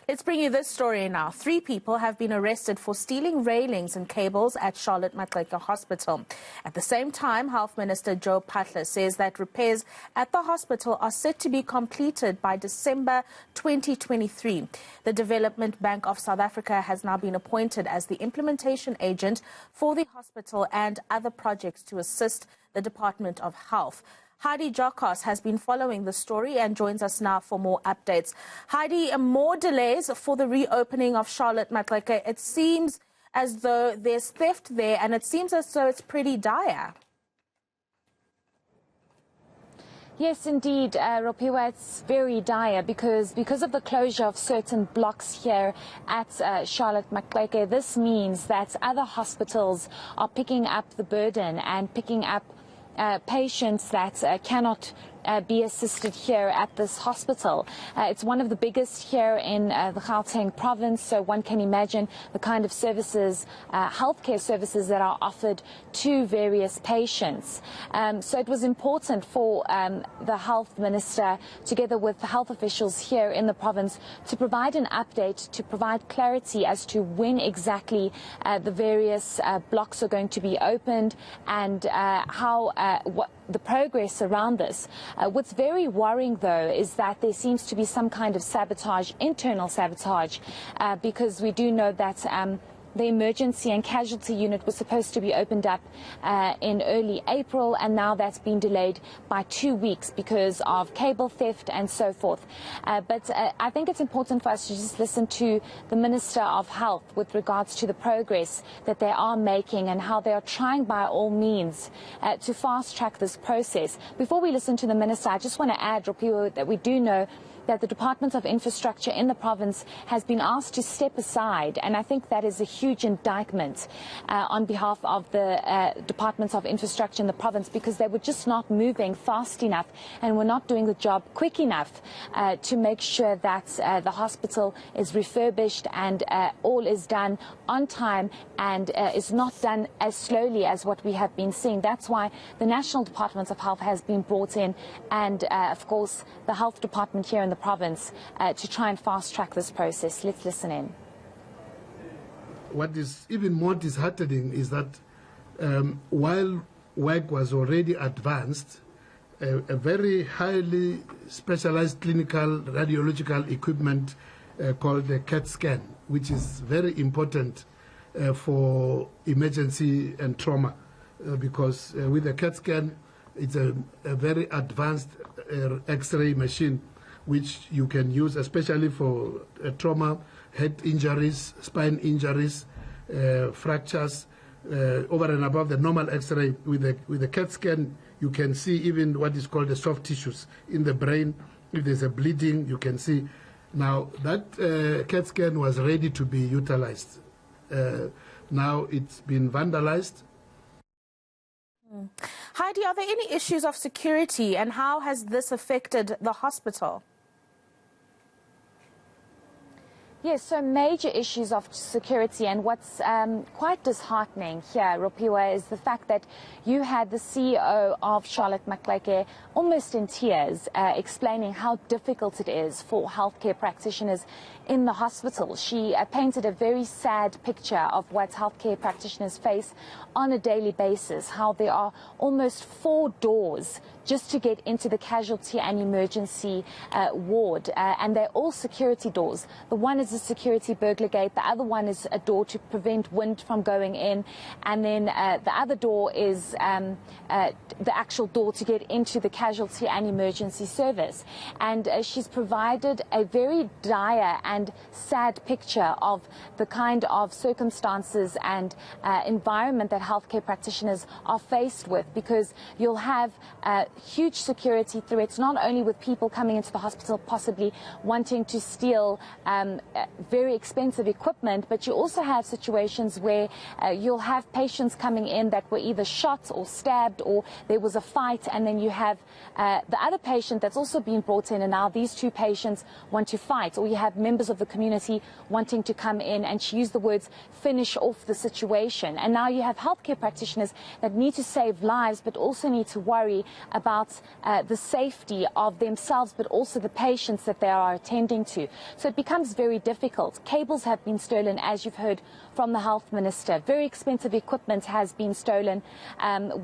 Let's bring you this story now. 3 people have been arrested for stealing railings and cables at Charlotte Maxeke Hospital. At the same time, Health Minister Joe Phaahla says that repairs at the hospital are set to be completed by December 2023. The Development Bank of South Africa has now been appointed as the implementation agent for the hospital and other projects to assist the Department of Health. Heidi Giokos has been following the story and joins us now for more updates. Heidi, more delays for the reopening of Charlotte Maxeke. It seems as though there's theft there, and it seems as though it's pretty dire. Yes, indeed, Ropiwa, it's very dire because of the closure of certain blocks here at Charlotte Maxeke. This means that other hospitals are picking up the burden and picking up patients that cannot be assisted here at this hospital. It's one of the biggest here in the Gauteng province, so one can imagine the kind of services, healthcare services that are offered to various patients. So it was important for the health minister, together with the health officials here in the province, to provide an update, to provide clarity as to when exactly the various blocks are going to be opened and what the progress around this. What's very worrying, though, is that there seems to be some kind of sabotage, internal sabotage, because we do know that the emergency and casualty unit was supposed to be opened up in early April, and now that's been delayed by 2 weeks because of cable theft and so forth. But I think it's important for us to just listen to the Minister of Health with regards to the progress that they are making and how they are trying by all means to fast-track this process. Before we listen to the Minister, I just want to add, Ropiwa, that we do know that the Department of Infrastructure in the province has been asked to step aside, and I think that is a huge indictment on behalf of the Department of Infrastructure in the province, because they were just not moving fast enough and were not doing the job quick enough to make sure that the hospital is refurbished and all is done on time and is not done as slowly as what we have been seeing. That's why the National Department of Health has been brought in, and of course the Health Department here in the province to try and fast-track this process. Let's listen in. What is even more disheartening is that while work was already advanced, a very highly specialized clinical radiological equipment called the CAT scan, which is very important for emergency and trauma, because with the CAT scan, it's a very advanced X-ray machine which you can use especially for trauma, head injuries, spine injuries, fractures, over and above the normal X-ray. With the CAT scan, you can see even what is called the soft tissues in the brain. If there's a bleeding, you can see. Now, that CAT scan was ready to be utilized. Now it's been vandalized. Heidi, are there any issues of security, and how has this affected the hospital? Yes, so major issues of security, and what's quite disheartening here, Ropiwa, is the fact that you had the CEO of Charlotte Maxeke almost in tears explaining how difficult it is for healthcare practitioners in the hospital. She painted a very sad picture of what healthcare practitioners face on a daily basis, how there are almost 4 doors just to get into the casualty and emergency ward, and they're all security doors. The one is a security burglar gate, the other one is a door to prevent wind from going in, and then the other door is the actual door to get into the casualty and emergency service. And she's provided a very dire and sad picture of the kind of circumstances and environment that healthcare practitioners are faced with, because you'll have huge security threats, not only with people coming into the hospital possibly wanting to steal very expensive equipment, but you also have situations where you'll have patients coming in that were either shot or stabbed, or there was a fight, and then you have the other patient that's also been brought in, and now these 2 patients want to fight, or you have members of the community wanting to come in, and she used the words, finish off the situation. And now you have healthcare practitioners that need to save lives, but also need to worry about the safety of themselves, but also the patients that they are attending to. So it becomes very difficult. Cables have been stolen, as you've heard from the Health Minister. Very expensive equipment has been stolen,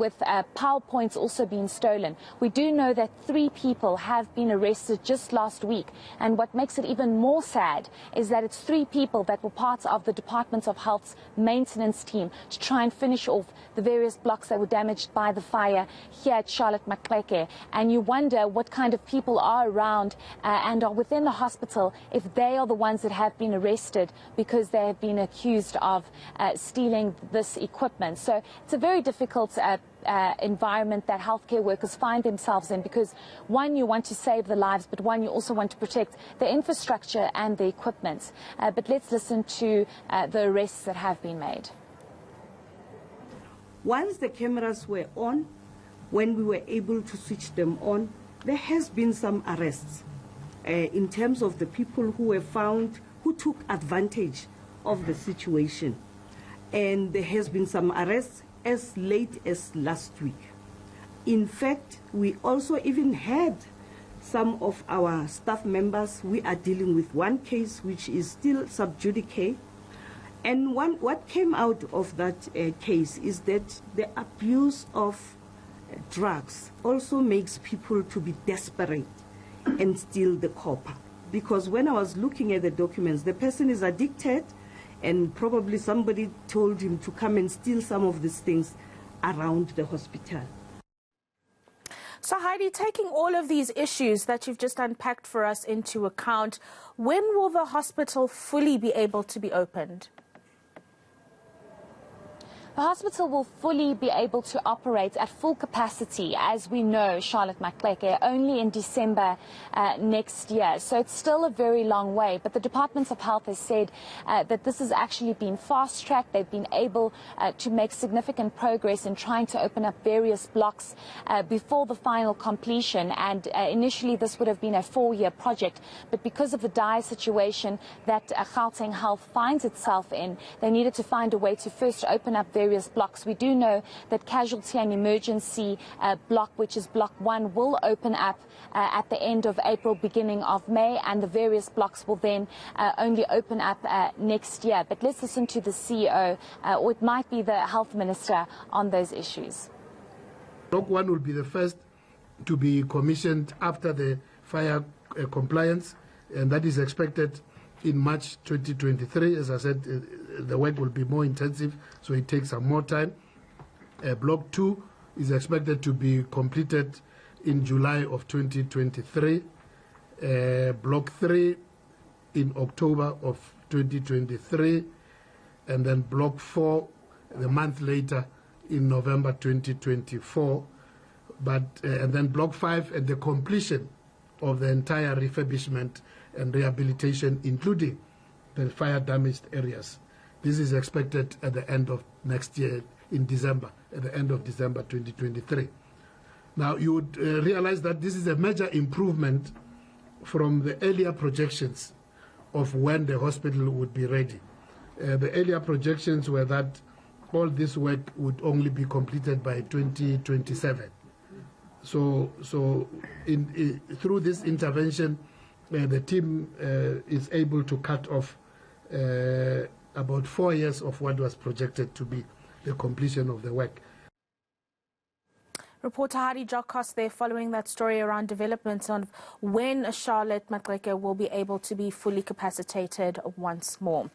with power points also being stolen. We do know that 3 people have been arrested just last week, and what makes it even more sad is that it's 3 people that were part of the Department of Health's maintenance team to try and finish off the various blocks that were damaged by the fire here at Charlotte Maxeke. And you wonder what kind of people are around and are within the hospital if they are the ones that have been arrested because they have been accused of stealing this equipment. So it's a very difficult environment that healthcare workers find themselves in, because one, you want to save the lives, but one, you also want to protect the infrastructure and the equipment. But let's listen to the arrests that have been made. Once the cameras were on, when we were able to switch them on, there has been some arrests in terms of the people who were found who took advantage of the situation. And there has been some arrests as late as last week. In fact, we also even had some of our staff members. We are dealing with one case which is still sub judice. And what came out of that case is that the abuse of drugs also makes people to be desperate and steal the copper. Because when I was looking at the documents, the person is addicted, and probably somebody told him to come and steal some of these things around the hospital. So Heidi, taking all of these issues that you've just unpacked for us into account, when will the hospital fully be able to be opened? The hospital will fully be able to operate at full capacity, as we know, Charlotte Maxeke, only in December next year. So it's still a very long way. But the Department of Health has said that this has actually been fast-tracked. They've been able to make significant progress in trying to open up various blocks before the final completion. And initially, this would have been a 4-year project. But because of the dire situation that Gauteng Health finds itself in, they needed to find a way to first open up various blocks. We do know that casualty and emergency block, which is block 1, will open up at the end of April, beginning of May, and the various blocks will then only open up next year. But let's listen to the CEO, or it might be the Health Minister, on those issues. Block 1 will be the first to be commissioned after the fire compliance, and that is expected in March 2023. As I said, the work will be more intensive, so it takes some more time. Block 2 is expected to be completed in July of 2023. Block 3 in October of 2023. And then Block 4 the month later in November 2024. And then Block 5 at the completion of the entire refurbishment and rehabilitation, including the fire-damaged areas. This is expected at the end of next year, in December, at the end of December 2023. Now, you would realize that this is a major improvement from the earlier projections of when the hospital would be ready. The earlier projections were that all this work would only be completed by 2027. So through this intervention, the team is able to cut off about 4 years of what was projected to be the completion of the work. Reporter Heidi Giokos there, following that story around developments on when Charlotte Maxeke will be able to be fully capacitated once more.